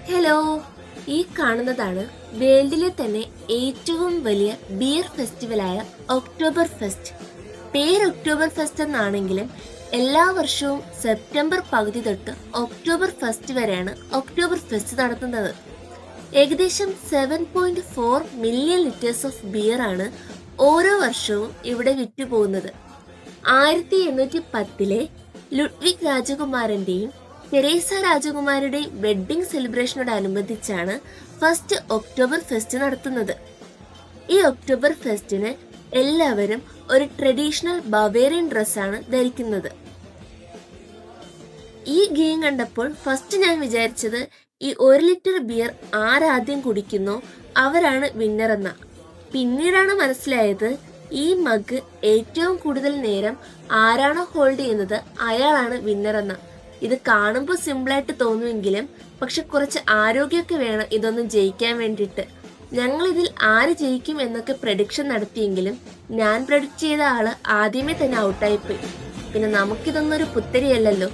Hello, ഈ കാണുന്നതാണ് വേൾഡിലെ തന്നെ ഏറ്റവും വലിയ ബിയർ ഫെസ്റ്റിവലായ ഒക്ടോബർ ഫെസ്റ്റ്. പേര് ഒക്ടോബർ ഫെസ്റ്റ് എന്നാണെങ്കിലും എല്ലാ വർഷവും സെപ്റ്റംബർ പകുതി തൊട്ട് ഒക്ടോബർ ഫസ്റ്റ് വരെയാണ് ഒക്ടോബർ ഫെസ്റ്റ് നടത്തുന്നത്. ഏകദേശം 7.4 മില്യൺ ലിറ്റേഴ്സ് ഓഫ് ബിയർ ആണ് ഓരോ വർഷവും ഇവിടെ വിറ്റുപോകുന്നത്. 1810 ലുഡ്വിഗ് രാജകുമാരന്റെയും തെരേസ രാജകുമാരിയുടെയും വെഡ്ഡിംഗ് സെലിബ്രേഷനോടനുബന്ധിച്ചാണ് ഫസ്റ്റ് ഒക്ടോബർ ഫെസ്റ്റ് നടത്തുന്നത്. ഈ ഒക്ടോബർ ഫെസ്റ്റിന് എല്ലാവരും ഒരു ട്രഡീഷണൽ ബവേറിയൻ ഡ്രസ്സാണ് ധരിക്കുന്നത്. ഈ ഗെയിം കണ്ടപ്പോൾ ഫസ്റ്റ് ഞാൻ വിചാരിച്ചത് ഈ 1 ലിറ്റർ ബിയർ ആരാദ്യം കുടിക്കുന്നോ അവരാണ് വിന്നർ എന്ന. പിന്നീടാണ് മനസ്സിലായത് ഈ മഗ് ഏറ്റവും കൂടുതൽ നേരം ആരാണോ ഹോൾഡ് ചെയ്യുന്നത് അയാളാണ് വിന്നർ എന്ന. ഇത് കാണുമ്പോൾ സിമ്പിളായിട്ട് തോന്നുമെങ്കിലും പക്ഷെ കുറച്ച് ആരോഗ്യമൊക്കെ വേണം ഇതൊന്നും ജയിക്കാൻ വേണ്ടിയിട്ട്. ഞങ്ങൾ ഇതിൽ ആര് ജയിക്കും എന്നൊക്കെ പ്രഡിക്ഷൻ നടത്തിയെങ്കിലും ഞാൻ പ്രഡിക്റ്റ് ചെയ്ത ആള് ആദ്യമേ തന്നെ ഔട്ടായിപ്പോയി. പിന്നെ നമുക്കിതൊന്നും ഒരു പുത്തരിയല്ലല്ലോ.